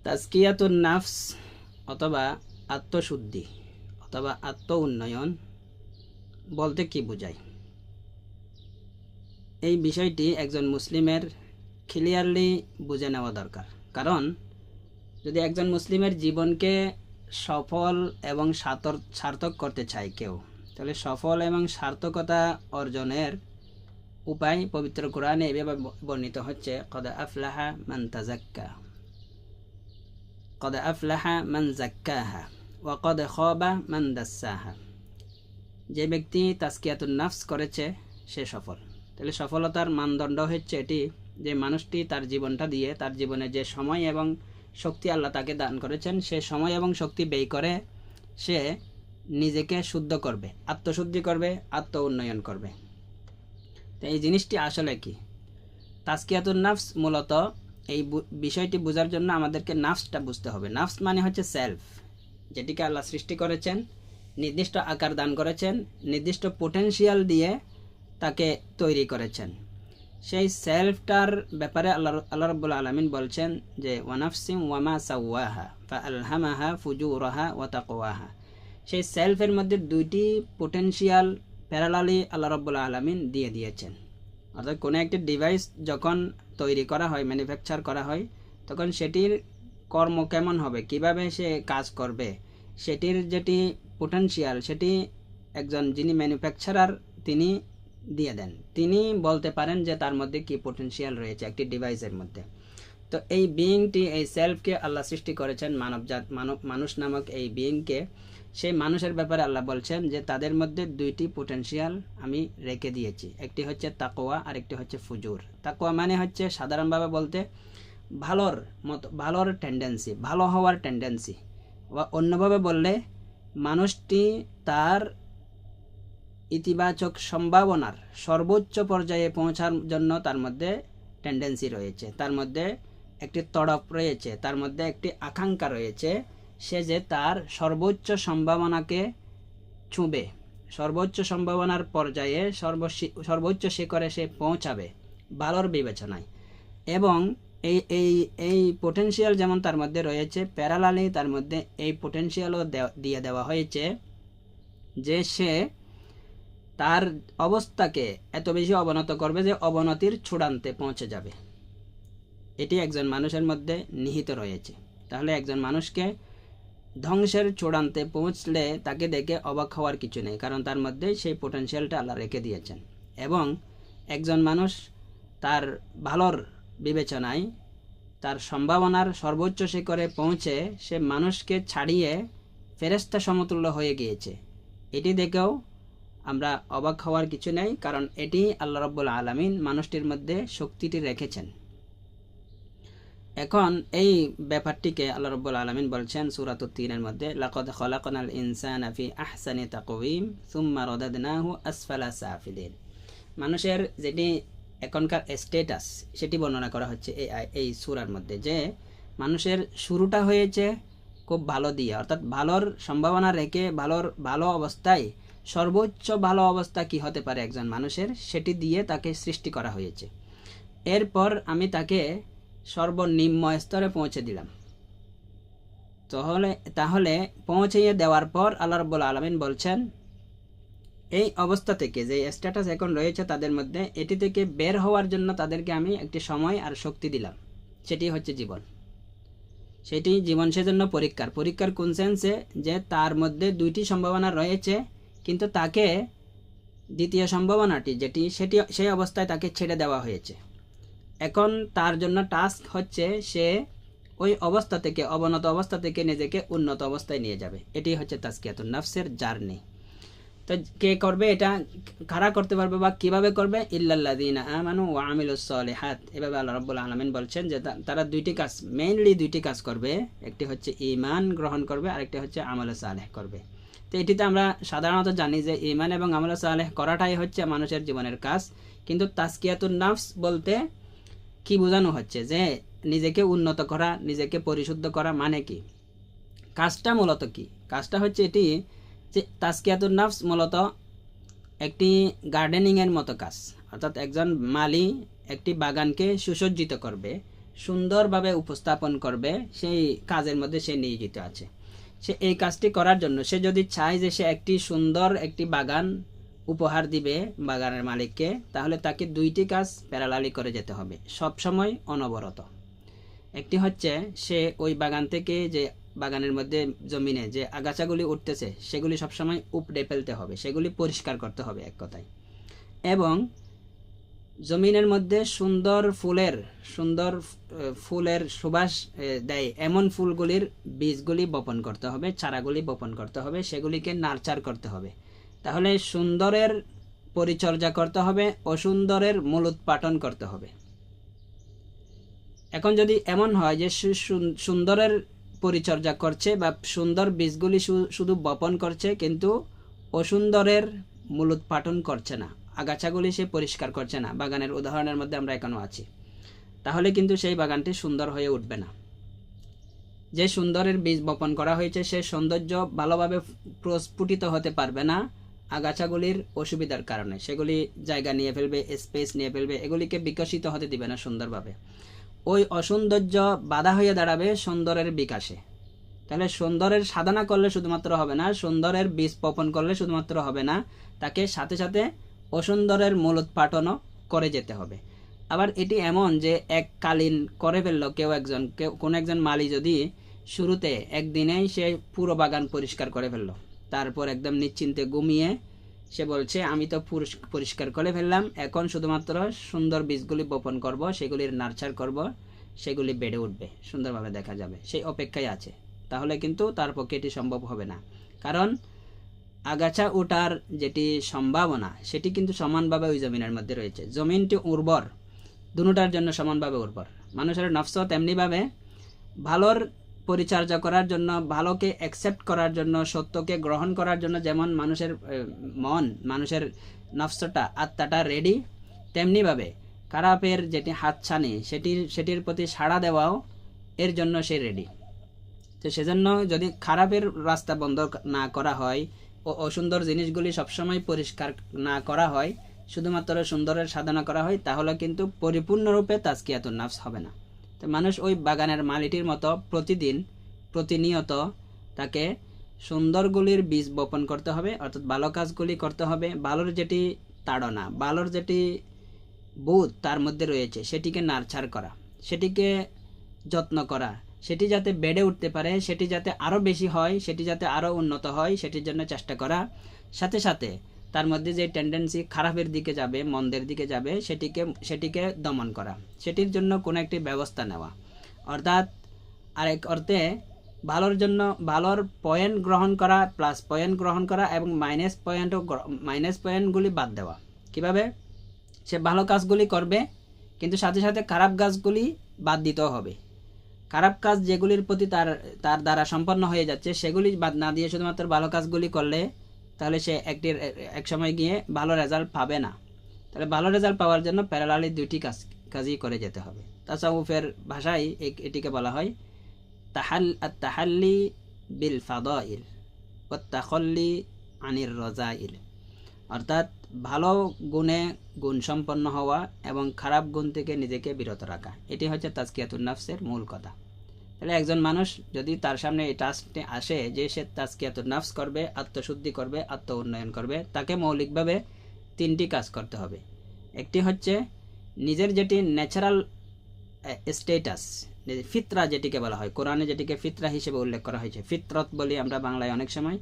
তাজকিয়াতুন নাফস অথবা আত্মশুদ্ধি অথবা আত্ম উন্নয়ন বলতে কি বোঝায়? এই বিষয়টি একজন মুসলিমের ক্লিয়ারলি বুঝে নেওয়া দরকার। কারণ যদি একজন মুসলিমের জীবনকে সফল এবং সার্থক করতে চায় কেউ, তাহলে সফল এবং সার্থকতা অর্জনের উপায় পবিত্র কোরআনে এভাবে বর্ণিত হচ্ছে, কদ আফলাহা মান তাযাক্কা, কদ আফলাহা মান যাক্কাহা ওয়া কদ খাবা মান দাসসাহা। যে ব্যক্তি তাজকিয়াতুন নাফস করেছে সে সফল। তাহলে সফলতার মানদণ্ড হচ্ছে এটি যে মানুষটি তার জীবনটা দিয়ে, তার জীবনে যে সময় এবং শক্তি আল্লাহ তাকে দান করেছেন, সে সময় এবং শক্তি ব্যয় করে সে নিজেকে শুদ্ধ করবে, আত্মশুদ্ধি করবে, আত্ম উন্নয়ন করবে। তো এই জিনিসটি আসলে কি? তাজকিয়াতুন নাফস মূলত এই বিষয়টি বোঝার জন্য আমাদেরকে নাফসটা বুঝতে হবে। নাফস মানে হচ্ছে সেলফ, যেটিকে আল্লাহ সৃষ্টি করেছেন, নির্দিষ্ট আকার দান করেছেন, নির্দিষ্ট পোটেনশিয়াল দিয়ে তাকে তৈরি করেছেন। সেই সেলফটার ব্যাপারে আল্লাহ রাব্বুল আলামিন বলছেন যে ওয়ানাফসিম ওয়ামা সাওয়াহা ফাআলহামাহা ফুজুরাহা ওয়া তাকওয়াহা। সেই সেলফের মধ্যে দুইটি পোটেনশিয়াল প্যারালালি আল্লাহ রাব্বুল আলামিন দিয়ে দিয়েছেন। অর্থাৎ কোনো একটি ডিভাইস যখন তৈরি করা হয়, ম্যানুফ্যাকচার করা হয়, তখন সেটির কর্ম কেমন হবে, কিভাবে সে কাজ করবে, সেটির যেটি পোটেনশিয়াল সেটি একজন যিনি ম্যানুফ্যাকচারার তিনি দিয়ে দেন। তিনি বলতে পারেন যে তার মধ্যে কি পোটেনশিয়াল রয়েছে একটি ডিভাইসের মধ্যে। তো এই বিইংটি, এই সেলফকে আল্লাহ সৃষ্টি করেছেন মানুষ নামক এই বিইংকে। সেই মানুষের ব্যাপারে আল্লাহ বলছেন যে তাদের মধ্যে দুইটি পোটেনশিয়াল আমি রেখে দিয়েছি, একটি হচ্ছে তাকওয়া আর একটি হচ্ছে ফুজুর। তাকওয়া মানে হচ্ছে সাধারণভাবে বলতে ভালোর টেন্ডেন্সি, ভালো হওয়ার টেন্ডেন্সি, বা অন্যভাবে বললে মানুষটি তার ইতিবাচক সম্ভাবনার সর্বোচ্চ পর্যায়ে পৌঁছার জন্য তার মধ্যে টেন্ডেন্সি রয়েছে, তার মধ্যে একটি তড়প রয়েছে, তার মধ্যে একটি আকাঙ্ক্ষা রয়েছে, সে যে তার সর্বোচ্চ সম্ভাবনাকে ছুঁবে, সর্বোচ্চ সম্ভাবনার পর্যায়ে সর্বোচ্চ শিখরে সে পৌঁছাবে ভালোর বিবেচনায়। এবং এই এই এই পোটেনশিয়াল যেমন তার মধ্যে রয়েছে, প্যারালালি তার মধ্যে এই পোটেনশিয়ালও দিয়ে দেওয়া হয়েছে যে সে তার অবস্থাকে এত বেশি অবনত করবে যে অবনতির চূড়ান্তে পৌঁছে যাবে। এটি একজন মানুষের মধ্যে নিহিত রয়েছে। তাহলে একজন মানুষকে ধ্বংসের চূড়ান্তে পৌঁছলে তাকে দেখে অবাক হওয়ার কিছু নেই, কারণ তার মধ্যে সেই পোটেনশিয়ালটা আল্লাহ রেখে দিয়েছেন। এবং একজন মানুষ তার ভালোর বিবেচনায় তার সম্ভাবনার সর্বোচ্চ শিখরে পৌঁছে সে মানুষকে ছাড়িয়ে ফেরেশতা সমতুল্য হয়ে গিয়েছে, এটি দেখেও আমরা অবাক হওয়ার কিছু নেই, কারণ এটি আল্লাহ রাব্বুল আলামিন মানুষটির মধ্যে শক্তিটি রেখেছেন। এখন এই ব্যাপারটিকে আল্লাহ রাব্বুল আলামিন বলছেন সূরাতুত তিনের মধ্যে, লাকাদ খালাকনাল ইনসানা ফি আহসানি তাকওয়িম সুম্মা রাদাদনাহু আসফালা সাফিলিন। মানুষের যেটি এখনকার স্ট্যাটাস সেটি বর্ণনা করা হচ্ছে এই সূরার মধ্যে, যে মানুষের শুরুটা হয়েছে খুব ভালো দিয়ে, অর্থাৎ ভালোর সম্ভাবনা রেখে ভালো অবস্থায়, সর্বোচ্চ ভালো অবস্থা কি হতে পারে একজন মানুষের সেটি দিয়ে তাকে সৃষ্টি করা হয়েছে। এরপর আমি তাকে সর্বনিম্ন স্তরে পৌঁছে দিলাম। তাহলে পৌঁছিয়ে দেওয়ার পর আল্লাহ রাব্বুল আলামিন বলছেন এই অবস্থা থেকে, যে স্ট্যাটাস এখন রয়েছে তাদের মধ্যে, এটি থেকে বের হওয়ার জন্য তাদেরকে আমি একটি সময় আর শক্তি দিলাম, সেটি হচ্ছে জীবন। সেটি জীবন সেজন্য পরীক্ষার কোন সেন্সে, যে তার মধ্যে দুইটি সম্ভাবনা রয়েছে, কিন্তু তাকে দ্বিতীয় সম্ভাবনাটি সেটি সেই অবস্থায় তাকে ছেড়ে দেওয়া হয়েছে। এখন তার জন্য টাস্ক হচ্ছে সে ওই অবস্থা থেকে, অবনত অবস্থা থেকে নিজেকে উন্নত অবস্থায় নিয়ে যাবে। এটি হচ্ছে তাজকিয়াতুন নাফসের জার্নি। তো কে করবে এটা, কারা করতে পারবে বা কিভাবে করবে? ইল্লাল্লাযীনা আমানু ওয়া আমিলুস সলিহাত। এভাবে আল্লাহ রাব্বুল আলামিন বলছেন যে তারা মেইনলি দুইটি কাজ করবে, একটি হচ্ছে ঈমান গ্রহণ করবে, আরেকটি হচ্ছে আমল সালেহ করবে। তো এটিতে আমরা সাধারণত জানি যে ঈমান এবং আমল সালেহ করাটাই হচ্ছে মানুষের জীবনের কাজ। কিন্তু তাজকিয়াতুন নাফস বলতে কি বোঝানো হচ্ছে, যে নিজেকে উন্নত করা, নিজেকে পরিশুদ্ধ করা মানে কি? কাজটা মূলত কি? কাজটা হচ্ছে এটি যে তাজকিয়াতুন নাফস মূলত একটি গার্ডেনিংয়ের মতো কাজ। অর্থাৎ একজন মালি একটি বাগানকে সুসজ্জিত করবে, সুন্দরভাবে উপস্থাপন করবে, সেই কাজের মধ্যে সে নিয়োজিত আছে। সে এই কাজটি করার জন্য সে যদি চায় যে সে একটি সুন্দর একটি বাগান উপহার দিবে বাগানের মালিককে, তাহলে তাকে দুইটি কাজ প্যারালালি করে যেতে হবে, সব সময় অনবরত। একটি হচ্ছে সে ওই বাগান থেকে যে বাগানের মধ্যে জমিনে যে আগাছাগুলি উঠতেছে সেগুলি সবসময় উপড়ে ফেলতে হবে, সেগুলি পরিষ্কার করতে হবে এক কথায়। এবং জমিনের মধ্যে সুন্দর ফুলের সুবাস দেয় এমন ফুলগুলির বীজগুলি বপন করতে হবে, চারাগুলি বপন করতে হবে, সেগুলিকে নার্চার করতে হবে। তাহলে সুন্দরের পরিচর্যা করতে হবে, অসুন্দরের মূলোৎপাটন করতে হবে। এখন যদি এমন হয় যে সুন্দরের পরিচর্যা করছে বা সুন্দর বীজগুলি শুধু বপন করছে কিন্তু অসুন্দরের মূলোৎপাটন করছে না, আগাছাগুলি সে পরিষ্কার করছে না, বাগানের উদাহরণের মধ্যে আমরা এখনো আছি, তাহলে কিন্তু সেই বাগানটি সুন্দর হয়ে উঠবে না। যে সুন্দরের বীজ বপন করা হয়েছে সে সৌন্দর্য ভালোভাবে প্রস্ফুটিত হতে পারবে না আগাছাগুলির অসুবিধার কারণে, সেগুলি জায়গা নিয়ে ফেলবে, স্পেস নিয়ে ফেলবে, এগুলিকে বিকশিত হতে দিবে না সুন্দরভাবে। ওই অসৌন্দর্য বাধা হয়ে দাঁড়াবে সুন্দরের বিকাশে। তাহলে সুন্দরের সাধনা করলে শুধুমাত্র হবে না, সুন্দরের বীজ বপন করলে শুধুমাত্র হবে না, তাকে সাথে সাথে অসুন্দরের মূলোৎপাটনও করে যেতে হবে। আবার এটি এমন যে এককালীন করে ফেললো কোনো একজন মালি যদি শুরুতে একদিনেই সে পুরো বাগান পরিষ্কার করে ফেললো, তারপর একদম নিশ্চিন্তে ঘুমিয়ে সে বলছে আমি তো পরিষ্কার করে ফেললাম, এখন শুধুমাত্র সুন্দর বীজগুলি বপন করব, সেগুলির নার্চার করব, সেগুলি বেড়ে উঠবে, সুন্দরভাবে দেখা যাবে, সেই অপেক্ষায় আছে, তাহলে কিন্তু তার পক্ষে এটি সম্ভব হবে না। কারণ আগাছা ওঠার যেটি সম্ভাবনা সেটি কিন্তু সমানভাবে ওই জমিনের মধ্যে রয়েছে। জমিনটি উর্বর, দুটার জন্য সমানভাবে উর্বর। মানুষের নফস তেমনিভাবে ভালোর পরিচর্যা করার জন্য, ভালোকে অ্যাকসেপ্ট করার জন্য, সত্যকে গ্রহণ করার জন্য যেমন মানুষের মন, মানুষের নফসটা, আত্মাটা রেডি, তেমনিভাবে খারাপের যেটি হাতছানি সেটির প্রতি সাড়া দেওয়াও এর জন্য সে রেডি। তো সেজন্য যদি খারাপের রাস্তা বন্ধ না করা হয় ও অসুন্দর জিনিসগুলি সবসময় পরিষ্কার না করা হয়, শুধুমাত্র সুন্দরের সাধনা করা হয়, তাহলে কিন্তু পরিপূর্ণরূপে তাজকিয়াতুন নাফস হবে না। তো মানুষ ওই বাগানের মালিটির মতো প্রতিনিয়ত তাকে সুন্দরগুলির বীজ বপন করতে হবে, অর্থাৎ ভালো কাজগুলি করতে হবে, ভালোর যেটি তাড়না, ভালোর যেটি বোধ তার মধ্যে রয়েছে সেটিকে নার্চার করা, সেটিকে যত্ন করা, সেটি যাতে বেড়ে উঠতে পারে, সেটি যাতে আরও বেশি হয়, সেটি যাতে আরও উন্নত হয়, সেটির জন্য চেষ্টা করা। সাথে সাথে তার মধ্যে যে টেন্ডেন্সি খারাপের দিকে যাবে, মন্দের দিকে যাবে, সেটিকে দমন করা, সেটির জন্য কোনো একটি ব্যবস্থা নেওয়া। অর্থাৎ আরেক অর্থে ভালোর জন্য ভালোর পয়েন্ট গ্রহণ করা, প্লাস পয়েন্ট গ্রহণ করা এবং মাইনাস পয়েন্টগুলি বাদ দেওয়া। কিভাবে? সে ভালো কাজগুলি করবে কিন্তু সাথে সাথে খারাপ কাজগুলি বাদ দিতেও হবে। খারাপ কাজ যেগুলির প্রতি তার দ্বারা সম্পন্ন হয়ে যাচ্ছে সেগুলি বাদ না দিয়ে শুধুমাত্র ভালো কাজগুলি করলে তাহলে সে এক সময় গিয়ে ভালো রেজাল্ট পাবে না। তাহলে ভালো রেজাল্ট পাওয়ার জন্য প্যারালালি দুইটি কাজই করে যেতে হবে। তাসাউফের ভাষায় এটিকে বলা হয় তাহাল্লি বিল ফাদাইল ওয়া তাখাল্লি আনির রাযাইল, অর্থাৎ ভালো গুণে গুণসম্পন্ন হওয়া এবং খারাপ গুণ থেকে নিজেকে বিরত রাখা, এটি হচ্ছে তাজকিয়াতুন নাফসের মূল কথা। তাহলে একজন মানুষ যদি তার সামনে এই টাস্কটি আসে যে সে তাজকিয়াতুন নাফস করবে, আত্মশুদ্ধি করবে, আত্ম উন্নয়ন করবে, তাকে মৌলিকভাবে তিনটি কাজ করতে হবে। একটি হচ্ছে নিজের যেটি ন্যাচারাল স্টেটাস, ফিতরা যেটিকে বলা হয়, কোরআনে যেটিকে ফিতরা হিসেবে উল্লেখ করা হয়েছে, ফিতরত বলি আমরা বাংলায় অনেক সময়,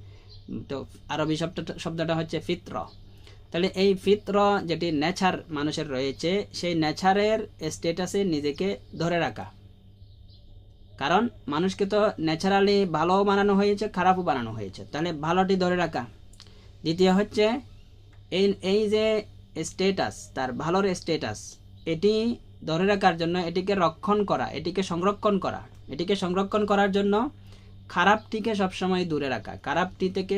তো আরবি শব্দটা হচ্ছে ফিতর। তাহলে এই ফিতর যেটি নেচার মানুষের রয়েছে, সেই নেচারের স্টেটাসে নিজেকে ধরে রাখা। কারণ মানুষকে তো ন্যাচারালি ভালোও বানানো হয়েছে, খারাপও বানানো হয়েছে, তাহলে ভালোটি ধরে রাখা। দ্বিতীয় হচ্ছে এই যে স্টেটাস, তার ভালোর স্টেটাস, এটি ধরে রাখার জন্য এটিকে রক্ষণ করা, এটিকে সংরক্ষণ করার জন্য খারাপটিকে সবসময় দূরে রাখা, খারাপটি থেকে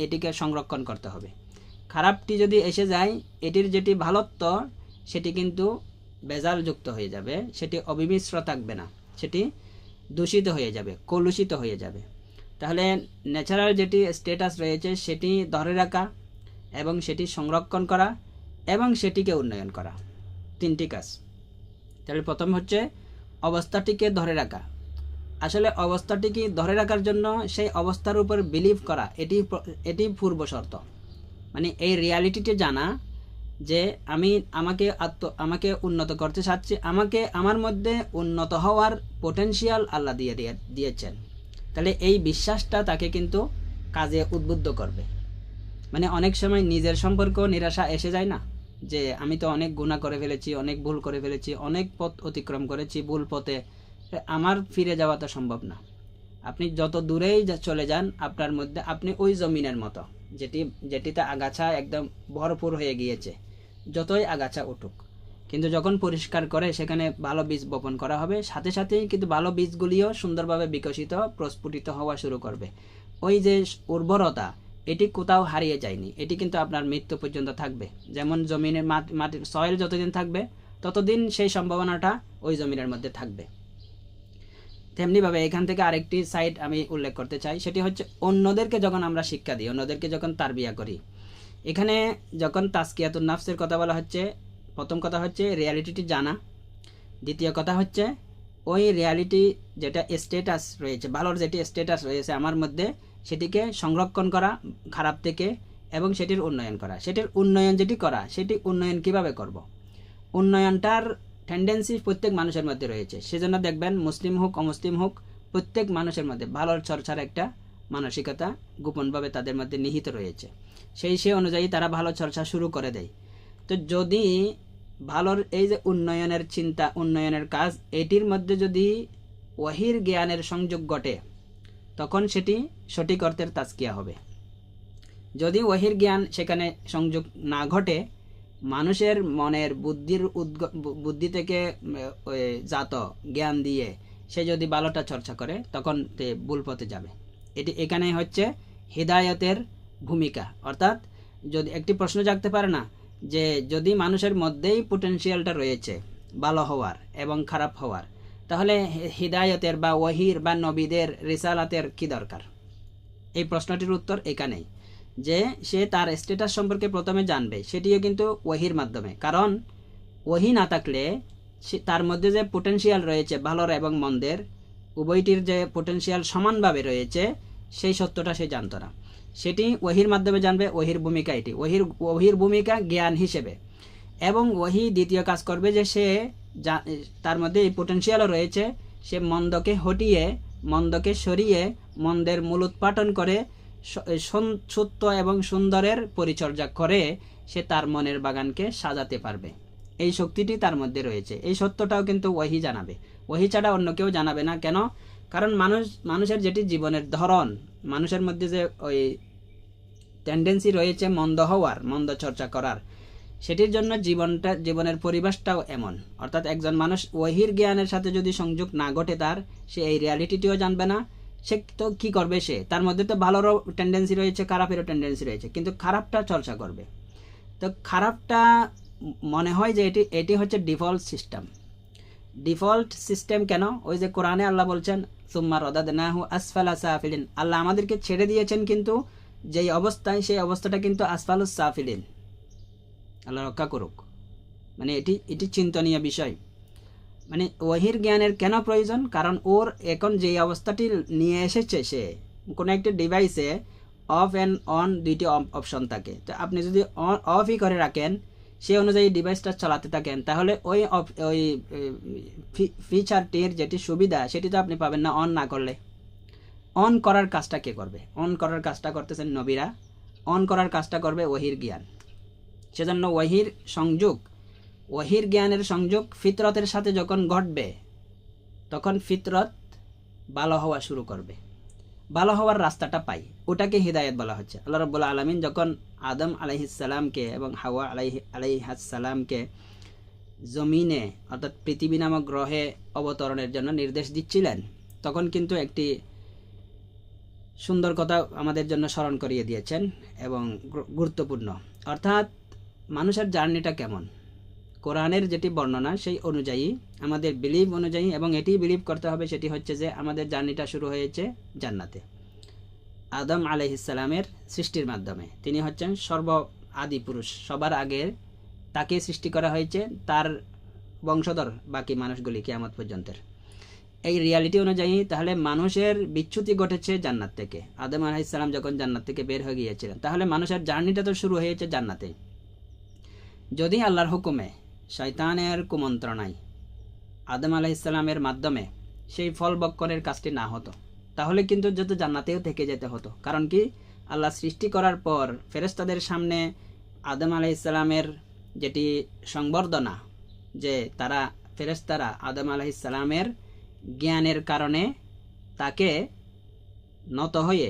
এটিকে সংরক্ষণ করতে হবে। খারাপটি যদি এসে যায়, এটির যেটি ভালোত্ব সেটি কিন্তু বেজালযুক্ত হয়ে যাবে, সেটি অবিমিশ্র থাকবে না, সেটি দূষিত হয়ে যাবে, কলুষিত হয়ে যাবে। তাহলে ন্যাচারাল যেটি স্ট্যাটাস রয়েছে সেটি ধরে রাখা এবং সেটি সংরক্ষণ করা এবং সেটিকে উন্নয়ন করা, তিনটি কাজ। তাহলে প্রথম হচ্ছে অবস্থাটিকে ধরে রাখা। আসলে অবস্থাটিকে ধরে রাখার জন্য সেই অবস্থার উপর বিলিভ করা, এটি পূর্ব শর্ত। মানে এই রিয়ালিটিটি জানা যে আমাকে উন্নত করতে চাচ্ছি, আমার মধ্যে উন্নত হওয়ার পোটেনশিয়াল আল্লাহ দিয়েছেন। তাহলে এই বিশ্বাসটা তাকে কিন্তু কাজে উদ্বুদ্ধ করবে। মানে অনেক সময় নিজের সম্পর্ক নিরাশা এসে যায় না, যে আমি তো অনেক গুনাহ করে ফেলেছি, অনেক ভুল করে ফেলেছি, অনেক পথ অতিক্রম করেছি, ভুল পথে আমার ফিরে যাওয়া তো সম্ভব না। আপনি যত দূরেই চলে যান, আপনার মধ্যে আপনি ওই জমিনের মতো যেটিতে আগাছা একদম ভরপুর হয়ে গিয়েছে, যতই আগাছা উঠুক, কিন্তু যখন পরিষ্কার করে সেখানে ভালো বীজ বপন করা হবে, সাথে সাথেই কিন্তু ভালো বীজগুলিও সুন্দরভাবে বিকশিত প্রস্ফুটিত হওয়া শুরু করবে। ওই যে উর্বরতা, এটি কোথাও হারিয়ে যায়নি, এটি কিন্তু আপনার মৃত্যু পর্যন্ত থাকবে। যেমন জমিনের মাটির সয়েল যতদিন থাকবে ততদিন সেই সম্ভাবনাটা ওই জমিনের মধ্যে থাকবে। তেমনিভাবে এখান থেকে আরেকটি সাইড আমি উল্লেখ করতে চাই, সেটি হচ্ছে অন্যদেরকে যখন আমরা শিক্ষা দিই, অন্যদেরকে যখন তারবিয়া করি। এখানে যখন তাজকিয়াতুন নাফসের কথা বলা হচ্ছে, প্রথম কথা হচ্ছে রিয়ালিটিটি জানা, দ্বিতীয় কথা হচ্ছে ওই রিয়ালিটি যেটা স্ট্যাটাস রয়েছে, ভালোর যেটি স্ট্যাটাস রয়েছে আমার মধ্যে, সেটিকে সংরক্ষণ করা খারাপ থেকে, এবং সেটির উন্নয়ন করা। সেটির উন্নয়ন যেটি করা, সেটি উন্নয়ন কিভাবে করব? উন্নয়নটার টেন্ডেন্সি প্রত্যেক মানুষের মধ্যে রয়েছে। সেজন্য দেখবেন মুসলিম হোক অমুসলিম হোক, প্রত্যেক মানুষের মধ্যে ভালোর চর্চার একটা মানসিকতা গোপনভাবে তাদের মধ্যে নিহিত রয়েছে। সেই অনুযায়ী তারা ভালো চর্চা শুরু করে দেয়। তো যদি ভালোর এই যে উন্নয়নের চিন্তা, উন্নয়নের কাজ, এটির মধ্যে যদি ওয়াহির জ্ঞানের সংযোগ ঘটে, তখন সেটি সঠিক অর্থের তাজকিয়া হবে। যদি ওয়াহির জ্ঞান সেখানে সংযোগ না ঘটে, মানুষের মনের বুদ্ধি থেকে জাত জ্ঞান দিয়ে সে যদি ভালোটা চর্চা করে, তখন সে ভুল পথে যাবে। এখানে হচ্ছে হিদায়তের ভূমিকা। অর্থাৎ যদি একটি প্রশ্ন জাগতে পারে না, যে যদি মানুষের মধ্যেই পোটেনশিয়ালটা রয়েছে ভালো হওয়ার এবং খারাপ হওয়ার, তাহলে হিদায়তের বা ওয়াহির বা নবীদের রিসালাতের কি দরকার? এই প্রশ্নটির উত্তর এখানেই, যে সে তার স্ট্যাটাস সম্পর্কে প্রথমে জানবে, সেটিও কিন্তু ওয়াহির মাধ্যমে। কারণ ওয়াহি না থাকলে তার মধ্যে যে পোটেনশিয়াল রয়েছে ভালোর এবং মন্দের, উভয়টির যে পোটেনশিয়াল সমানভাবে রয়েছে, সেই সত্যটা সে জানত না। সেটি ওয়াহির মাধ্যমে জানবে। ওয়াহির ভূমিকা এটি, ওয়াহির ভূমিকা জ্ঞান হিসেবে। এবং ওয়াহি দ্বিতীয় কাজ করবে যে সে তার মধ্যে এই পোটেনশিয়ালও রয়েছে, সে মন্দকে হটিয়ে, মন্দকে সরিয়ে, মন্দের মূলোৎপাটন করে সত্য এবং সুন্দরের পরিচর্যা করে সে তার মনের বাগানকে সাজাতে পারবে। এই শক্তিটি তার মধ্যে রয়েছে। এই সত্যটাও কিন্তু ওয়াহি জানাবে। ওয়াহি ছাড়া অন্য কেউ জানাবে না। কেন? কারণ মানুষের যেটি জীবনের ধরন, মানুষের মধ্যে যে ওই টেন্ডেন্সি রয়েছে মন্দ হওয়ার, মন্দ চর্চা করার, সেটির জন্য জীবনের পরিবেশটাও এমন। অর্থাৎ একজন মানুষ ওয়াহির জ্ঞানের সাথে যদি সংযোগ না ঘটে তার, সে এই রিয়ালিটিটিও জানবে না। সে তো কি করবে? সে তার মধ্যে তো ভালোরও টেন্ডেন্সি রয়েছে, খারাপেরও টেন্ডেন্সি রয়েছে, কিন্তু খারাপটা চর্চা করবে। তো খারাপটা মনে হয় যে এটি হচ্ছে ডিফল্ট সিস্টেম। কেন? ওই যে কোরআনে আল্লাহ বলছেন সুম্মা রাদাদনাহু আসফালা সাফিলিন, আল্লাহ আমাদেরকে ছেড়ে দিয়েছেন, কিন্তু যেই অবস্থায়, সেই অবস্থাটা কিন্তু আসফালুস সাফিলিন। আল্লাহ রক্ষা করুক। মানে এটি চিন্তনীয় বিষয়। মানে ওয়াহির জ্ঞানের কেন প্রয়োজন? কারণ ওর এখন যে অবস্থাটি নিয়ে এসেছে, সে কোনো একটা ডিভাইসে অফ অ্যান্ড অন দুইটি অপশন থাকে। তো আপনি যদি অফই করে রাখেন, সেই অনুযায়ী ডিভাইসটা চালাতে থাকেন, তাহলে ওই ফিচারটির যেটি সুবিধা, সেটি তো আপনি পাবেন না অন না করলে। অন করার কাজটা কে করবে? অন করার কাজটা করতেছেন নবীরা, অন করার কাজটা করবে ওয়াহির জ্ঞান। সেজন্য ওয়াহির জ্ঞানের সংযোগ ফিতরতের সাথে যখন ঘটবে, তখন ফিতরত ভালো হওয়া শুরু করবে, ভালো হওয়ার রাস্তাটা পাই। ওটাকে হিদায়ত বলা হচ্ছে। আল্লাহ রাব্বুল আলামিন যখন আদম আলাইহিসসালামকে এবং হাওয়া আলাইহিসসালামকে জমিনে, অর্থাৎ পৃথিবী নামক গ্রহে অবতরণের জন্য নির্দেশ দিচ্ছিলেন, তখন কিন্তু একটি সুন্দর কথা আমাদের জন্য স্মরণ করিয়ে দিয়েছেন এবং গুরুত্বপূর্ণ। অর্থাৎ মানুষের জার্নিটা কেমন, কোরআনের যেটি বর্ণনা সেই অনুযায়ী, আমাদের বিলিভ অনুযায়ী, এবং এটি বিলিভ করতে হবে, সেটি হচ্ছে যে আমাদের জার্নিটা শুরু হয়েছে জান্নাতে আদম আলাইহিসসালামের সৃষ্টির মাধ্যমে। তিনি হচ্ছেন সর্ব আদি পুরুষ, সবার আগে তাকে সৃষ্টি করা হয়েছে। তার বংশধর বাকি মানুষগুলি কিয়ামত পর্যন্তের। এই রিয়ালিটি অনুযায়ী তাহলে মানুষের বিচ্যুতি ঘটেছে জান্নাত থেকে। আদম আলাইহিস সালাম যখন জান্নাত থেকে বের হয়ে গিয়েছিলেন, তাহলে মানুষের জার্নিটা তো শুরু হয়েছে জান্নাতে। যদি আল্লাহর হুকুমে শয়তানের কুমন্ত্রণায় আদম আলাইহিস সালামের মাধ্যমে সেই ফল ভক্ষণের কাজটি না হতো, তাহলে কিন্তু যত জান্নাতেও থেকে যেতে হতো। কারণ কি, আল্লাহ সৃষ্টি করার পর ফেরেশতাদের সামনে আদম আলাইহিস সালামের যেটি সংবর্ধনা, যে তারা ফেরেশতারা আদম আলাইহিস সালামের জ্ঞানের কারণে তাকে নত হয়ে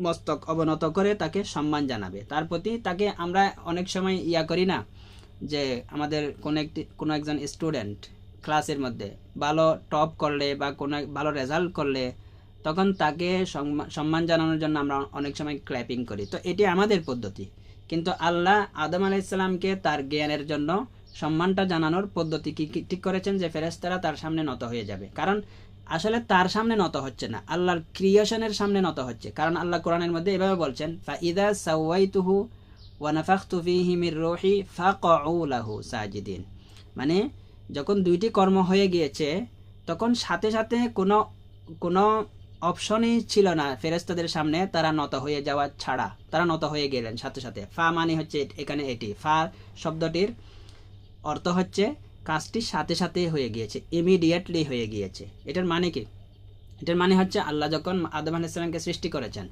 মস্তক অবনত করে তাকে সম্মান জানাবে, তার প্রতি তাকে আমরা অনেক সময় করি না, যে আমাদের কোনো একজন স্টুডেন্ট ক্লাসের মধ্যে ভালো টপ করলে বা কোনো ভালো রেজাল্ট করলে তখন তাকে সম্মান জানানোর জন্য আমরা অনেক সময় ক্ল্যাপিং করি। তো এটি আমাদের পদ্ধতি, কিন্তু আল্লাহ আদম আলাইহিস সালামকে তার জ্ঞানের জন্য সম্মানটা জানানোর পদ্ধতি কি ঠিক করেছেন, যে ফেরেশতারা তার সামনে নত হয়ে যাবে। কারণ আসলে তার সামনে নত হচ্ছে না, আল্লাহর ক্রিয়েশনের সামনে নত হচ্ছে। কারণ আল্লাহ কোরআনের মধ্যে এভাবে বলছেন, ফাইদা সাওয়াইতুহু ওয়া নাফাখতু ফীহি মির রূহি ফাকউ লাহু সাজিদিন। মানে যখন দুইটি কর্ম হয়ে গিয়েছে তখন সাথে সাথে কোনো অপশনই ছিল না ফেরেশতাদের সামনে তারা নত হয়ে যাওয়া ছাড়া, তারা নত হয়ে গেলেন সাথে সাথে। ফা মানে হচ্ছে এখানে এটি, ফা শব্দটির অর্থ হচ্ছে কাজটি সাথে সাথে হয়ে গিয়েছে, ইমিডিয়েটলি হয়ে গিয়েছে। এটার মানে কি? এটার মানে হচ্ছে আল্লাহ যখন আদম আলাইহিস সালামকে সৃষ্টি করেছেন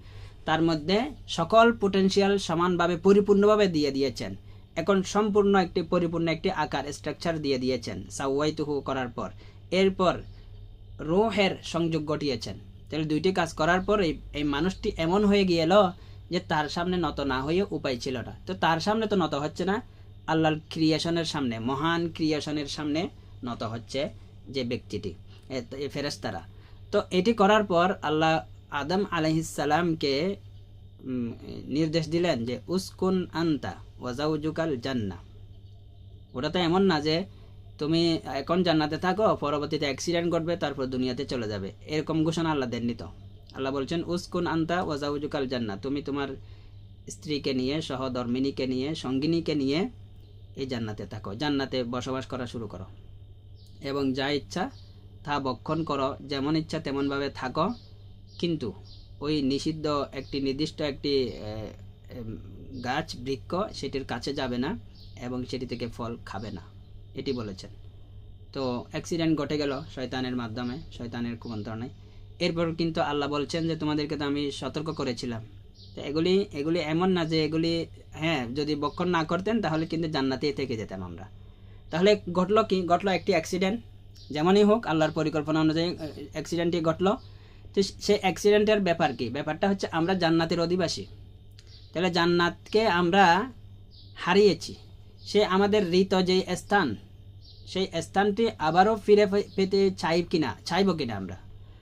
তার মধ্যে সকল পোটেনশিয়াল সমানভাবে পরিপূর্ণভাবে দিয়ে দিয়েছেন। এখন সম্পূর্ণ একটি পরিপূর্ণ একটি আকার স্ট্রাকচার দিয়ে দিয়েছেন সাওয়াইতুহু করার পর। এরপর রূহের সংযোগ ঘটিয়েছেন। তাহলে দুইটি কাজ করার পর এই মানুষটি এমন হয়ে গেল যে তার সামনে নত না হয়ে উপায় ছিল না। তো তার সামনে তো নত হচ্ছে না, আল্লাহর ক্রিয়েশনের সামনে, মহান ক্রিয়েশনের সামনে নত হচ্ছে যে ব্যক্তিটি, ফেরেশতারা। তো এটি করার পর আল্লাহ আদম আলাইহিস সালামকে নির্দেশ দিলেন যে উসকুন আনতা ওয়া যাওজুকাল জান্নাহ। ওটা তো এমন না যে তুমি এখন জান্নাতে থাকো, পরবর্তীতে অ্যাক্সিডেন্ট ঘটবে তারপর দুনিয়াতে চলে যাবে, এরকম ঘোষণা আল্লাহ দেননি তো। আল্লাহ বলছেন উসকুন আনতা ওয়া যাওজুকাল জান্নাহ, তুমি তোমার স্ত্রীকে নিয়ে, সহধর্মিণীকে নিয়ে, সঙ্গিনীকে নিয়ে এই জান্নাতে থাকো, জান্নাতে বসবাস করা শুরু করো এবং যা ইচ্ছা তা ভক্ষণ করো, যেমন ইচ্ছা তেমনভাবে থাকো, কিন্তু ওই নিষিদ্ধ একটি নির্দিষ্ট একটি গাছ বৃক্ষ সেটির কাছে যাবে না এবং সেটি থেকে ফল খাবে না, এটি বলেছেন। তো অ্যাক্সিডেন্ট ঘটে গেল শয়তানের মাধ্যমে, শয়তানের কুমন্ত্রণায়। এরপর কিন্তু আল্লাহ বলছেন যে তোমাদেরকে তো আমি সতর্ক করেছিলাম। তো এগুলি এমন না যে এগুলি যদি ভক্ষণ না করতেন তাহলে কিন্তু জান্নাতেই থেকে যেতাম আমরা। তাহলে ঘটলো কি? ঘটলো একটি অ্যাক্সিডেন্ট, যেমনই হোক আল্লাহর পরিকল্পনা অনুযায়ী অ্যাক্সিডেন্টটি ঘটলো। তো সেই অ্যাক্সিডেন্টের ব্যাপার কি? ব্যাপারটা হচ্ছে আমরা জান্নাতের অধিবাসী। তাহলে জান্নাতকে আমরা হারিয়েছি, সে আমাদের হৃত যে স্থান, সেই স্থানটি আবারও ফিরে পেতে চাইব কিনা আমরা?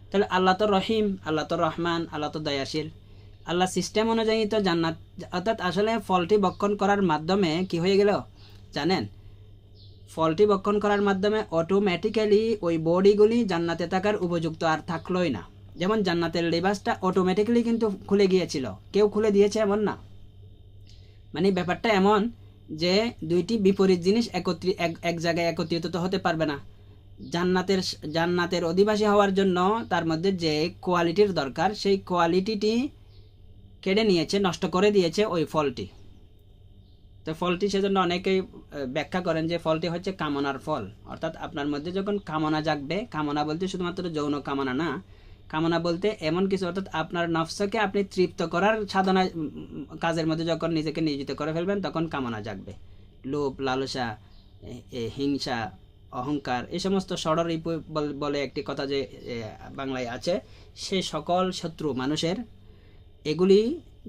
তাহলে আল্লাহ তো রহিম, আল্লাহ তো রহমান, আল্লাহ তো দয়াশীল। আল্লাহ সিস্টেম অনুযায়ী তো জান্নাত, অর্থাৎ আসলে ফলটি ভক্ষণ করার মাধ্যমে কি হয়ে গেল জানেন? ফলটি ভক্ষণ করার মাধ্যমে অটোমেটিক্যালি ওই বডিগুলি জান্নাতে থাকার উপযুক্ত আর থাকলোই না। যেমন জান্নাতের লিবাসটা অটোমেটিক্যালি কিন্তু খুলে গিয়েছিল, কেউ খুলে দিয়েছে এমন না। মানে ব্যাপারটা এমন যে দুইটি বিপরীত জিনিস এক জায়গায় একত্রিত তো হতে পারবে না। জান্নাতের অধিবাসী হওয়ার জন্য তার মধ্যে যে কোয়ালিটির দরকার, সেই কোয়ালিটিটি কেড়ে নিয়েছে, নষ্ট করে দিয়েছে ওই ফলটি। তো ফলটি সেজন্য অনেকেই ব্যাখ্যা করেন যে ফলটি হচ্ছে কামনার ফল। অর্থাৎ আপনার মধ্যে যখন কামনা জাগবে, কামনা বলতে শুধুমাত্র যৌন কামনা না, কামনা বলতে এমন কিছু, অর্থাৎ আপনার নফসকে আপনি তৃপ্ত করার সাধনা কাজের মধ্যে যখন নিজেকে নিয়োজিত করে ফেলবেন তখন কামনা জাগবে। লোভ, লালসা, হিংসা, অহংকার, এই সমস্ত ষড়রিপু বলে একটি কথা যে বাংলায় আছে, সে সকল শত্রু মানুষের, এগুলি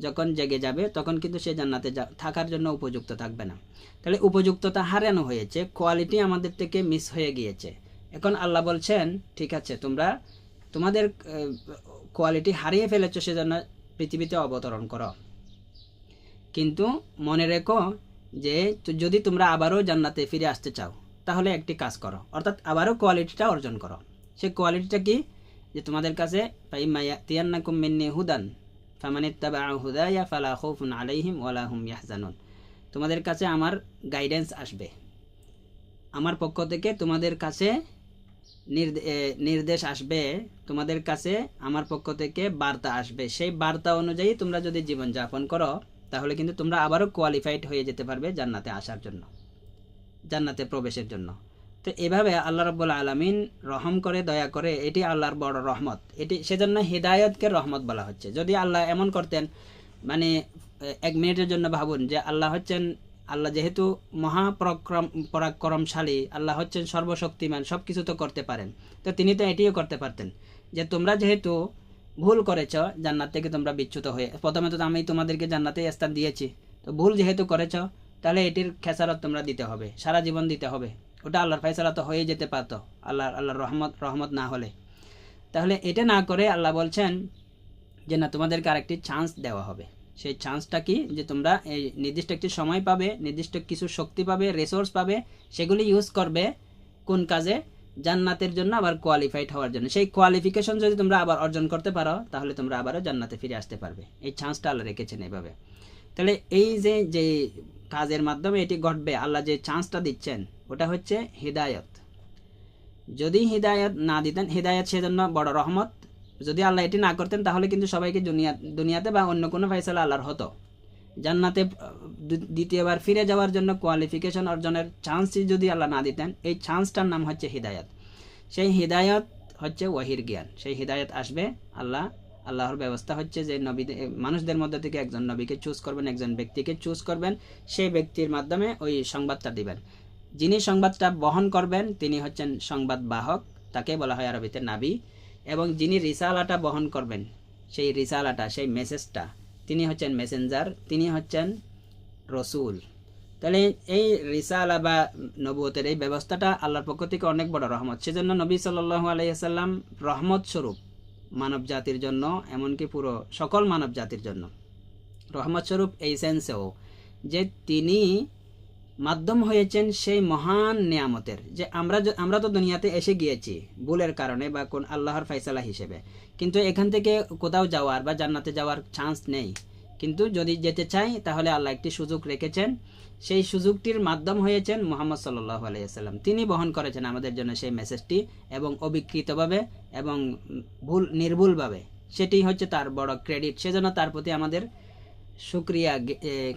যখন জেগে যাবে তখন কিন্তু সে জান্নাতে থাকার জন্য উপযুক্ত থাকবে না। তাহলে উপযুক্ততা হারানো হয়েছে, কোয়ালিটি আমাদের থেকে মিস হয়ে গিয়েছে। এখন আল্লাহ বলছেন ঠিক আছে, তোমরা তোমাদের কোয়ালিটি হারিয়ে ফেলেছো, সেজন্য পৃথিবীতে অবতরণ করো, কিন্তু মনে রেখো যে যদি তোমরা আবারও জান্নাতে ফিরে আসতে চাও তাহলে একটি কাজ করো, অর্থাৎ আবারও কোয়ালিটিটা অর্জন করো। সে কোয়ালিটিটা কি? যে তোমাদের কাছে ফাইম্মা ইয়াতিয়ান্নাকুম মিন্নি হুদান ফামানিত্তাবা হুদায়া ফালা খাউফুন আলাইহিম ওয়ালা হুম ইয়াহজানুন। তোমাদের কাছে আমার গাইডেন্স আসবে, আমার পক্ষ থেকে তোমাদের কাছে নির্দেশ আসবে, তোমাদের কাছে আমার পক্ষ থেকে বার্তা আসবে। সেই বার্তা অনুযায়ী তোমরা যদি জীবনযাপন করো তাহলে কিন্তু তোমরা আবারও কোয়ালিফাইড হয়ে যেতে পারবে জান্নাতে আসার জন্য, জান্নাতে প্রবেশের জন্য। তো এভাবে আল্লাহ রাব্বুল আলামিন রহম করে, দয়া করে, এটি আল্লাহর বড় রহমত। এটি সেজন্য হিদায়াতকে রহমত বলা হচ্ছে। যদি আল্লাহ এমন করতেন, মানে 1 মিনিটের জন্য ভাবুন যে আল্লাহ হচ্ছেন, আল্লাহ যেহেতু পরাক্রমশালী, আল্লাহ হচ্ছেন সর্বশক্তিমান, সব কিছু তো করতে পারেন, তো তিনি তো এটিও করতে পারতেন যে তোমরা যেহেতু ভুল করেছ, জান্নাত থেকে তোমরা বিচ্যুত হয়ে, প্রথমে তো আমি তোমাদেরকে জান্নাতে স্থান দিয়েছি, তো ভুল যেহেতু করেছ তাহলে এটির খেসারত তোমরা দিতে হবে, সারা জীবন দিতে হবে। ওটা আল্লাহর ফয়সালা তো হয়ে যেতে পারতো আল্লাহর রহমত না হলে। তাহলে এটা না করে আল্লাহ বলছেন যে না, তোমাদেরকে আরেকটি চান্স দেওয়া হবে। সেই চান্সটা কি, যে তোমরা এই নির্দিষ্ট একটি সময় পাবে, নির্দিষ্ট কিছু শক্তি পাবে, রিসোর্স পাবে, সেগুলি ইউজ করবে কোন কাজে? জান্নাতের জন্য, আবার কোয়ালিফাইড হওয়ার জন্য। সেই কোয়ালিফিকেশন যদি তোমরা আবার অর্জন করতে পারো তাহলে তোমরা আবারও জান্নাতে ফিরে আসতে পারবে। এই চান্সটা আল্লাহ রেখেছেন এইভাবে। তাহলে এই যে কাজের মাধ্যমে এটি ঘটবে, আল্লাহ যে চান্সটা দিচ্ছেন ওটা হচ্ছে হিদায়ত। যদি হিদায়ত না দিতেন, হিদায়ত সেজন্য বড় রহমত, যদি আল্লাহ এটি না করতেন তাহলে কিন্তু সবাইকে দুনিয়াতে বা অন্য কোনো ফয়সালা আল্লাহর হতো। জান্নাতে দ্বিতীয়বার ফিরে যাওয়ার জন্য কোয়ালিফিকেশন অর্জনের চান্সই যদি আল্লাহ না দিতেন, এই চান্সটার নাম হচ্ছে হিদায়ত। সেই হিদায়ত হচ্ছে ওয়াহির জ্ঞান। সেই হিদায়ত আসবে আল্লাহর ব্যবস্থা হচ্ছে যে মানুষদের মধ্যে থেকে একজন নবীকে চুজ করবেন, একজন ব্যক্তিকে চুজ করবেন, সেই ব্যক্তির মাধ্যমে ওই সংবাদটা দিবেন। যিনি সংবাদটা বহন করবেন তিনি হচ্ছেন সংবাদ বাহক, তাকে বলা হয় আরবিতে নাবী। এবং যিনি রিসালাটা বহন করবেন, সেই রিসালাটা, সেই মেসেজটা, তিনি হচ্ছেন মেসেঞ্জার, তিনি হচ্ছেন রসুল। তাহলে এই রিসালা বা নবুয়তের এই ব্যবস্থাটা আল্লাহর পক্ষ থেকে অনেক বড় রহমত। সেজন্য নবী সাল্লাল্লাহু আলাইহি ওয়াসাল্লাম রহমত স্বরূপ মানব জাতির জন্য, এমনকি পুরো সকল মানব জাতির জন্য রহমত স্বরূপ এই সেন্সেও যে তিনি মাধ্যম হয়েছেন সেই মহান নিয়ামতের। যে আমরা তো দুনিয়াতে এসে গিয়েছি ভুলের কারণে বা কোন আল্লাহর ফয়সালা হিসেবে, কিন্তু এখান থেকে কোথাও যাওয়ার বা জান্নাতে যাওয়ার চান্স নেই। কিন্তু যদি যেতে চাই তাহলে আল্লাহ একটি সুযোগ রেখেছেন, সেই সুযোগটির মাধ্যম হয়েছেন মুহাম্মদ সাল্লাল্লাহু আলাইহি ওয়াসাল্লাম। তিনি বহন করেছেন আমাদের জন্য সেই মেসেজটি, এবং অবিকৃতভাবে এবং নির্ভুলভাবে। সেটি হচ্ছে তার বড় ক্রেডিট। সেজন্য তার প্রতি আমাদের শুকরিয়া,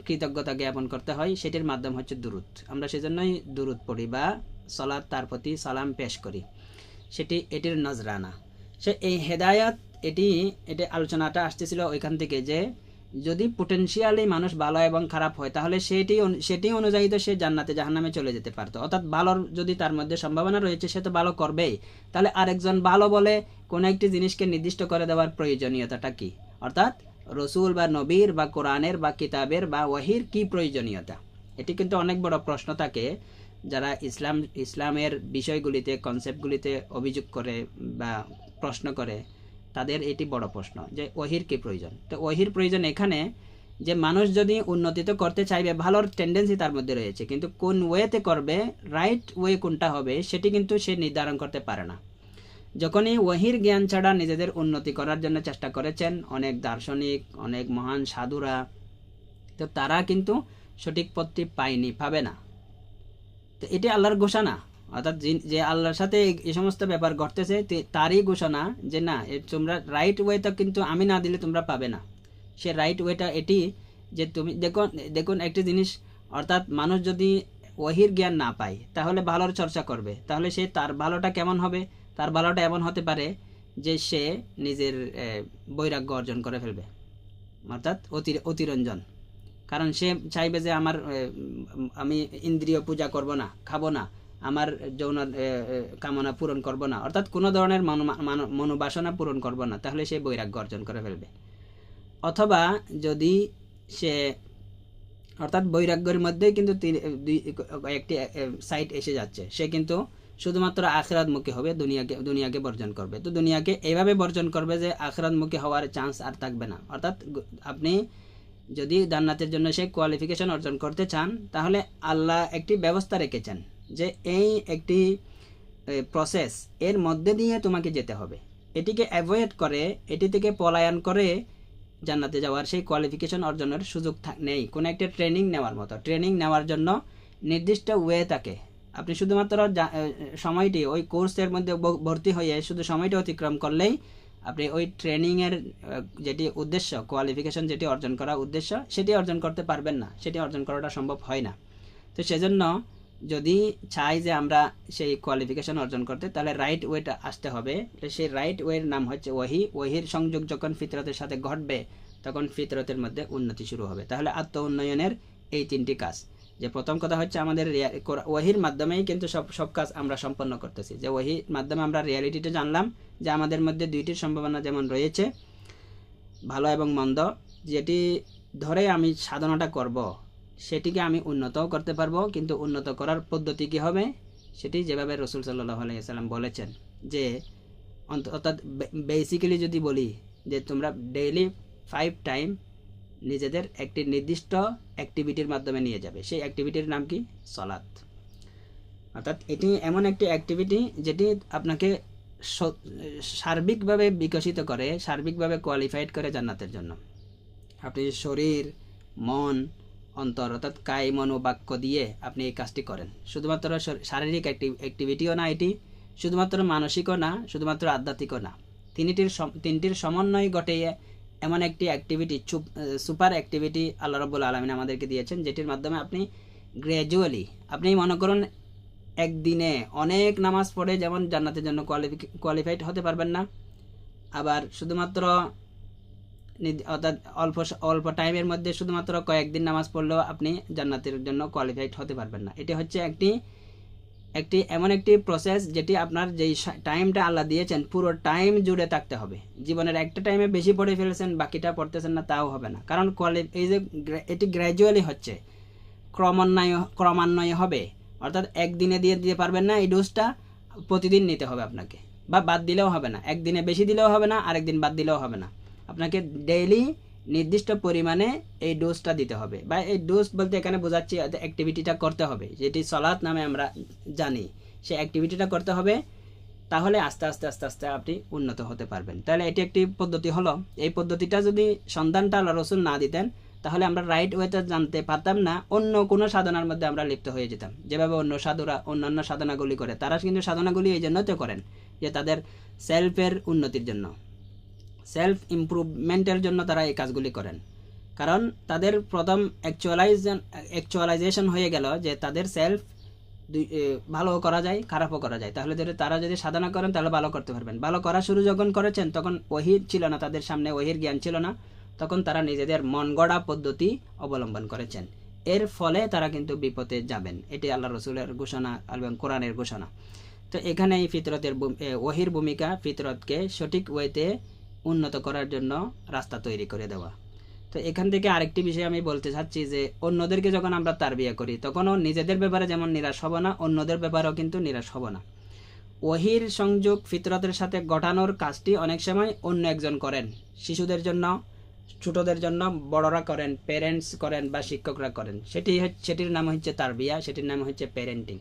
কৃতজ্ঞতা জ্ঞাপন করতে হয়। সেটির মাধ্যম হচ্ছে দুরুদ। আমরা সেজন্যই দুরুদ পড়ি বা সালাত, তার প্রতি সালাম পেশ করি। এটির নজরানা। এই হেদায়াত, এটি আলোচনাটা আসতেছিল ওইখান থেকে যে যদি পোটেনশিয়ালি মানুষ ভালো এবং খারাপ হয় তাহলে সেটি অনুযায়ী তো সে জান্নাতে জাহান্নামে চলে যেতে পারতো। অর্থাৎ ভালোর যদি তার মধ্যে সম্ভাবনা রয়েছে সে তো ভালো করবেই, তাহলে আরেকজন ভালো বলে কোনো একটি জিনিসকে নির্দিষ্ট করে দেওয়ার প্রয়োজনীয়তাটা কি? অর্থাৎ রসুল বা নবীর বা কোরআনের বা কিতাবের বা ওয়াহির কি প্রয়োজনীয়তা? এটি কিন্তু অনেক বড় প্রশ্ন থাকে যারা ইসলামের বিষয়গুলিতে, কনসেপ্টগুলিতে অভিযোগ করে বা প্রশ্ন করে, তাদের এটি বড় প্রশ্ন যে ওয়াহির কি প্রয়োজন। তো ওয়াহির প্রয়োজন এখানে যে মানুষ যদি উন্নতি তো করতে চাইবে, ভালোর টেন্ডেন্সি তার মধ্যে রয়েছে, কিন্তু কোন ওয়েতে করবে, রাইট ওয়ে কোনটা হবে সেটি কিন্তু সে নির্ধারণ করতে পারে না। যখনই ওয়াহির জ্ঞান ছাড়া নিজেদের উন্নতি করার জন্য চেষ্টা করেছেন অনেক দার্শনিক, অনেক মহান সাধুরা, তো তারা কিন্তু সঠিক পথটি পাবে না। তো এটি আল্লাহর ঘোষণা, অর্থাৎ যে আল্লাহর সাথে এই সমস্ত ব্যাপার ঘটতেছে তারই ঘোষণা যে না, তোমরা রাইট ওয়েটা কিন্তু আমি না দিলে তোমরা পাবে না। সে রাইট ওয়েটা এটি যে তুমি দেখুন একটি জিনিস, অর্থাৎ মানুষ যদি ওয়াহির জ্ঞান না পায় তাহলে ভালোর চর্চা করবে, তাহলে তার ভালোটা কেমন হবে? তার ভালোটা এমন হতে পারে যে সে নিজের বৈরাগ্য অর্জন করে ফেলবে, অর্থাৎ অতিরঞ্জন। কারণ সে চাইবে যে আমি ইন্দ্রিয় পূজা করব না, খাবো না, আমার যৌন কামনা পূরণ করব না, অর্থাৎ কোনো ধরনের মনোবাসনা পূরণ করব না, তাহলে সে বৈরাগ্য অর্জন করে ফেলবে। অথবা যদি সে, অর্থাৎ বৈরাগ্যের মধ্যেই কিন্তু একটি সাইড এসে যাচ্ছে, সে কিন্তু শুধুমাত্র আখিরাতমুখী হবে, দুনিয়াকে বর্জন করবে। তো দুনিয়াকে এইভাবে বর্জন করবে যে আখিরাতমুখী হওয়ার চান্স আর থাকবে না। অর্থাৎ আপনি যদি জান্নাতের জন্য সেই কোয়ালিফিকেশন অর্জন করতে চান তাহলে আল্লাহ একটি ব্যবস্থা রেখেছেন যে এই একটি প্রসেস, এর মধ্যে দিয়ে তোমাকে যেতে হবে। এটিকে অ্যাভয়েড করে, এটি থেকে পলায়ন করে জান্নাতে যাওয়ার সেই কোয়ালিফিকেশন অর্জনের সুযোগ নেই। কোনো একটা ট্রেনিং নেওয়ার মতো, ট্রেনিং নেওয়ার জন্য নির্দিষ্ট ওয়ে থাকে। আপনি শুধুমাত্র সময়টি ওই কোর্সের মধ্যে ভর্তি হয়ে শুধু সময়টা অতিক্রম করলেই আপনি ওই ট্রেনিংয়ের যেটি উদ্দেশ্য, কোয়ালিফিকেশন যেটি অর্জন করা উদ্দেশ্য, সেটি অর্জন করতে পারবেন না, সেটি অর্জন করাটা সম্ভব হয় না। তো সেজন্য যদি চাই যে আমরা সেই কোয়ালিফিকেশন অর্জন করতে, তাহলে রাইট ওয়েটা আসতে হবে। সেই রাইট ওয়ের নাম হচ্ছে ওয়াহি। ওয়াহির সংযোগ যখন ফিতরতের সাথে ঘটবে তখন ফিতরতের মধ্যে উন্নতি শুরু হবে। তাহলে আত্ম উন্নয়নের এই তিনটি কাজ, যে প্রথম কথা হচ্ছে আমাদের ওয়াহির মাধ্যমেই কিন্তু সব কাজ আমরা সম্পন্ন করতেছি। যে ওয়াহির মাধ্যমে আমরা রিয়ালিটিটা জানলাম যে আমাদের মধ্যে দুইটির সম্ভাবনা যেমন রয়েছে, ভালো এবং মন্দ, যেটি ধরে আমি সাধনাটা করব সেটিকে আমি উন্নতও করতে পারবো, কিন্তু উন্নত করার পদ্ধতি কী হবে সেটি যেভাবে রসুল সাল্লাল্লাহু আলাইহি ওয়াসাল্লাম বলেছেন, যে অর্থাৎ বেসিক্যালি যদি বলি যে তোমরা ডেইলি 5 টাইম নিজেদের একটি নির্দিষ্ট অ্যাক্টিভিটির মাধ্যমে নিয়ে যাবে। সেই অ্যাক্টিভিটির নাম কি? সালাত। অর্থাৎ এটি এমন একটি অ্যাক্টিভিটি যেটি আপনাকে সার্বিকভাবে বিকশিত করে, সার্বিকভাবে কোয়ালিফাইড করে জান্নাতের জন্য। আপনি শরীর, মন, অন্তর অর্থাৎ কায়, মন ও বাক্য দিয়ে আপনি এই কাজটি করেন। শুধুমাত্র শারীরিক অ্যাক্টিভিটিও না, এটি শুধুমাত্র মানসিকও না, শুধুমাত্র আধ্যাত্মিকও না, তিনটির সমন্বয় ঘটিয়ে এমন একটি অ্যাক্টিভিটি, সুপার অ্যাক্টিভিটি আল্লাহ রাব্বুল আলামিন আমাদেরকে দিয়েছেন, যেটির মাধ্যমে আপনি গ্র্যাজুয়ালি, আপনি মনে করুন একদিনে অনেক নামাজ পড়ে যেমন জান্নাতের জন্য কোয়ালিফাইড হতে পারবেন না, আবার শুধুমাত্র অর্থাৎ অল্প টাইমের মধ্যে শুধুমাত্র কয়েকদিন নামাজ পড়লেও আপনি জান্নাতের জন্য কোয়ালিফাইড হতে পারবেন না। এটি হচ্ছে একটি এমন একটি প্রসেস যেটি আপনার যেই টাইমটা আল্লাহ দিয়েছেন পুরো টাইম জুড়ে থাকতে হবে। জীবনের একটা টাইমে বেশি পড়ে ফেলেছেন, বাকিটা পড়তেছেন না, তাও হবে না। কারণ এই যে এটি গ্র্যাজুয়ালি হচ্ছে, ক্রমান্বয়ে হবে। অর্থাৎ একদিনে দিয়ে দিতে পারবেন না, এই ডোজটা প্রতিদিন নিতে হবে আপনাকে, বা বাদ দিলেও হবে না। একদিনে বেশি দিলেও হবে না, আরেকদিন বাদ দিলেও হবে না। আপনাকে ডেইলি নির্দিষ্ট পরিমাণে এই ডোজটা দিতে হবে, বা এই ডোজ বলতে এখানে বোঝাচ্ছি অ্যাক্টিভিটিটা করতে হবে, যেটি সালাত নামে আমরা জানি, সেই অ্যাক্টিভিটিটা করতে হবে। তাহলে আস্তে আস্তে আস্তে আস্তে আপনি উন্নত হতে পারবেন। তাহলে এটি একটি পদ্ধতি হলো। এই পদ্ধতিটা যদি সন্ধানটা আল্লাহ রসুল না দিতেন তাহলে আমরা রাইট ওয়েটা জানতে পারতাম না, অন্য কোনো সাধনার মধ্যে আমরা লিপ্ত হয়ে যেতাম। যেভাবে অন্য সাধুরা অন্যান্য সাধনাগুলি করে, তারা কিন্তু সাধনাগুলি এই জন্যই তো করেন যে তাদের সেলফের উন্নতির জন্য, সেলফ ইমপ্রুভমেন্টের জন্য তারা এই কাজগুলি করেন। কারণ তাদের প্রথম অ্যাকচুয়ালাইজেশন হয়ে গেল যে তাদের সেলফ ভালো করা যায়, খারাপও করা যায়। তাহলে তারা যদি সাধনা করেন তাহলে ভালো করতে পারবেন। ভালো করা শুরু যখন করেছেন তখন ওহী ছিল না, তাদের সামনে ওহীর জ্ঞান ছিল না, তখন তারা নিজেদের মন গড়া পদ্ধতি অবলম্বন করেছেন। এর ফলে তারা কিন্তু বিপদে যাবেন। এটি আল্লাহ রসুলের ঘোষণা এবং কোরআনের ঘোষণা। তো এখানে এই ফিতরতের ওহীর ভূমিকা, ফিতরতকে সঠিক ওয়েতে উন্নত করার জন্য রাস্তা তৈরি করে দেওয়া। তো এখান থেকে আরেকটি বিষয় আমি বলতে চাচ্ছি যে অন্যদেরকে যখন আমরা তারবিয়া করি তখনও নিজেদের ব্যাপারে যেমন নিরাশ হব না, অন্যদের ব্যাপারেও কিন্তু নিরাশ হব না। ওহীর সংযোগ ফিতরতের সাথে ঘটানোর কাজটি অনেক সময় অন্য একজন করেন, শিশুদের জন্য, ছোটদের জন্য বড়রা করেন, প্যারেন্টস করেন বা শিক্ষকরা করেন। সেটির নাম হচ্ছে তারবিয়া, সেটির নাম হচ্ছে প্যারেন্টিং।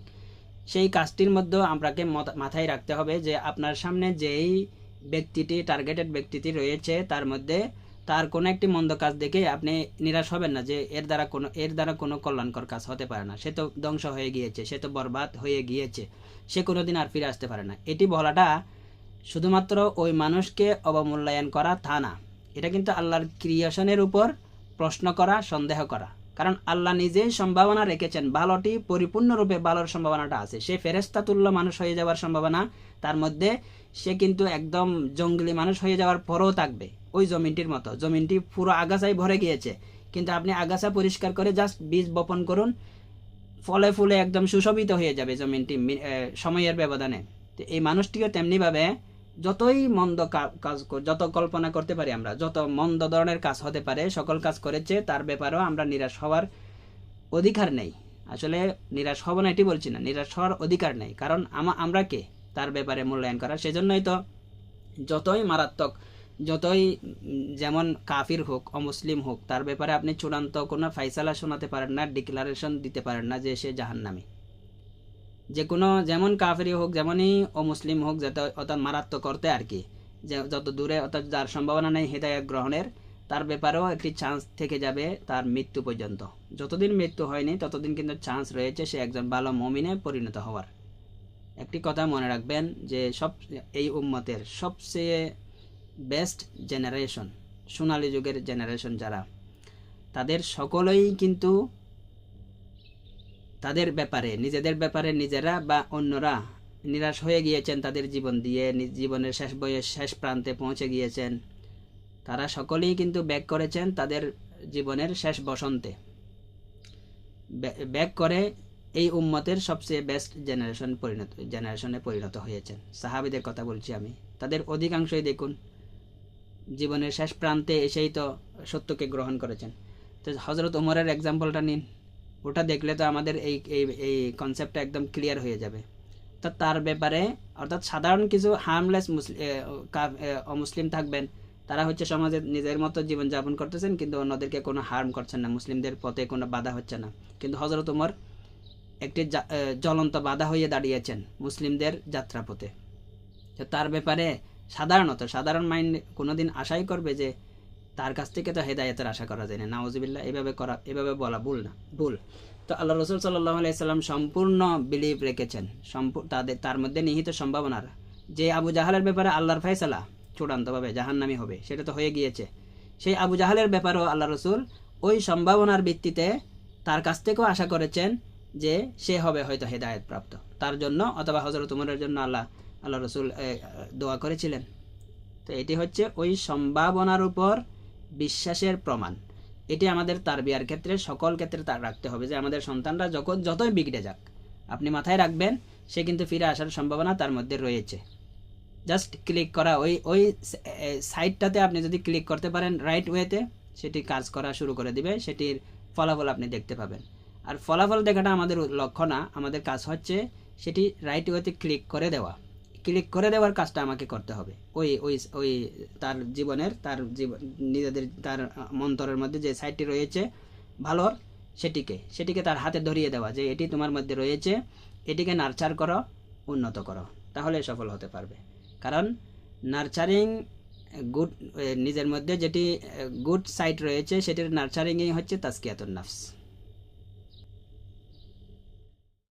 সেই কাজটির মধ্যেও আপনাকে মাথায় রাখতে হবে যে আপনার সামনে যেই ব্যক্তিটি, টার্গেটেড ব্যক্তিটি রয়েছে, তার মধ্যে তার কোনো একটি মন্দ কাজ দেখে আপনি নিরাশ হবেন না যে এর দ্বারা কোনো কল্যাণকর কাজ হতে পারে না, সে তো ধ্বংস হয়ে গিয়েছে, সে তো বরবাদ হয়ে গিয়েছে, সে কোনোদিন আর ফিরে আসতে পারে না। এটি বলাটা শুধুমাত্র ওই মানুষকে অবমূল্যায়ন করা তা না, এটা কিন্তু আল্লাহর ক্রিয়েশনের উপর প্রশ্ন করা, সন্দেহ করা। কারণ আল্লাহ নিজেই সম্ভাবনা রেখেছেন, ভালোটি পরিপূর্ণরূপে ভালোর সম্ভাবনাটা আছে। সে ফেরেশতা তুল্য মানুষ হয়ে যাওয়ার সম্ভাবনা তার মধ্যে, সে কিন্তু একদম জঙ্গলি মানুষ হয়ে যাওয়ার পরও থাকবে ওই জমিনটির মতো। জমিনটি পুরো আগাছায় ভরে গিয়েছে, কিন্তু আপনি আগাছা পরিষ্কার করে জাস্ট বীজ বপন করুন, ফলে ফুলে একদম সুশোভিত হয়ে যাবে জমিনটি সময়ের ব্যবধানে। তো এই মানুষটিও তেমনিভাবে যতই মন্দ কাজ, যত কল্পনা করতে পারি আমরা, যত মন্দ ধরনের কাজ হতে পারে, সকল কাজ করেছে, তার ব্যাপারেও আমরা নিরাশ হওয়ার অধিকার নেই। আসলে নিরাশ হব না এটি বলছি না, নিরাশ হওয়ার অধিকার নেই। কারণ আমরা কে তার ব্যাপারে মূল্যায়ন করা। সেজন্যই তো যতই মারাত্মক, যতই যেমন কাফির হোক, অমুসলিম হোক, তার ব্যাপারে আপনি চূড়ান্ত কোনো ফাইসালা শোনাতে পারেন না, ডিক্লারেশন দিতে পারেন না যে সে জাহান্নামী। যে কোনো যেমন কাফিরি হোক, যেমনই অমুসলিম হোক, যাতে অর্থাৎ মারাত্মক করতে আর কি, যত দূরে, অর্থাৎ যার সম্ভাবনা নেই হেদায়েত গ্রহণের, তার ব্যাপারেও একটি চান্স থেকে যাবে তার মৃত্যু পর্যন্ত। যতদিন মৃত্যু হয়নি ততদিন কিন্তু চান্স রয়েছে সে একজন ভালো মুমিনে পরিণত হওয়ার। একটি কথা মনে রাখবেন যে এই উম্মতের সবচেয়ে বেস্ট জেনারেশন, সোনালী যুগের জেনারেশন যারা, তাদের সকলেই কিন্তু তাদের ব্যাপারে, নিজেদের ব্যাপারে নিজেরা বা অন্যরা নিরাশ হয়ে গিয়েছেন তাদের জীবন দিয়ে, জীবনের শেষ বয়স শেষ প্রান্তে পৌঁছে গিয়েছেন। তারা সকলেই কিন্তু ব্যাক করেছেন তাদের জীবনের শেষ বসন্তে, ব্যাক করে এই উম্মতের সবচেয়ে বেস্ট জেনারেশনে পরিণত হয়েছেন। সাহাবীদের কথা বলছি আমি। তাদের অধিকাংশই দেখুন জীবনের শেষ প্রান্তে এসেই তো সত্যকে গ্রহণ করেছেন। তো হজরত ওমরের এক্সাম্পলটা নিন, ওটা দেখলে তো আমাদের এই কনসেপ্টটা একদম ক্লিয়ার হয়ে যাবে। তো তার ব্যাপারে অর্থাৎ সাধারণ কিছু হার্মলেস অমুসলিম থাকবেন, তারা হচ্ছে সমাজে নিজের মতো জীবনযাপন করতেছেন কিন্তু অন্যদেরকে কোনো হার্ম করছেন না, মুসলিমদের পথে কোনো বাধা হচ্ছে না। কিন্তু হজরত ওমর একটি জ্বলন্ত বাধা হয়ে দাঁড়িয়েছেন মুসলিমদের যাত্রাপথে। তো তার ব্যাপারে সাধারণ মাইন্ড কোনোদিন আশাই করবে যে তার কাছ থেকে তো হেদায়েতের আশা করা যায় না? নাউজুবিল্লাহ, এভাবে বলা ভুল। তো আল্লাহ রসুল সাল্লাল্লাহু আলাইহি সাল্লাম সম্পূর্ণ বিলিভ রেখেছেন তার মধ্যে নিহিত সম্ভাবনার, যে আবু জাহালের ব্যাপারে আল্লাহর ফয়সালা চূড়ান্তভাবে জাহান্নামী হবে সেটা তো হয়ে গিয়েছে। সেই আবু জাহালের ব্যাপারেও আল্লাহ রসুল ওই সম্ভাবনার ভিত্তিতে তার কাছ থেকেও আশা করেছেন যে সে হবে হয়তো হেদায়েত প্রাপ্ত, তার জন্য অথবা হযরত ওমরের জন্য আল্লাহ রসুল দোয়া করেছিলেন। তো এটি হচ্ছে ওই সম্ভাবনার উপর বিশ্বাসের প্রমাণ। এটি আমাদের তারবিয়ার ক্ষেত্রে সকল ক্ষেত্রে তা রাখতে হবে যে আমাদের সন্তানরা যতই বিগড়ে যাক, আপনি মাথায় রাখবেন সে কিন্তু ফিরে আসার সম্ভাবনা তার মধ্যে রয়েছে। জাস্ট ক্লিক করা, ওই সাইটটাতে আপনি যদি ক্লিক করতে পারেন রাইট ওয়েতে, সেটি কাজ করা শুরু করে দিবে, সেটির ফলাফল আপনি দেখতে পাবেন। আর ফলাফল দেখাটা আমাদের লক্ষ্য না, আমাদের কাজ হচ্ছে সেটি রাইট ওয়েতে ক্লিক করে দেওয়ার কাজটা আমাকে করতে হবে। ওই তার জীবনের তার মন্তরের মধ্যে যে সাইটটি রয়েছে ভালোর, সেটিকে তার হাতে ধরিয়ে দেওয়া যে এটি তোমার মধ্যে রয়েছে, এটিকে নার্চার করো, উন্নত করো, তাহলে সফল হতে পারবে। কারণ নার্চারিং নিজের মধ্যে যেটি গুড সাইট রয়েছে সেটির নার্চারিংই হচ্ছে তাজকিয়াতুন নাফস।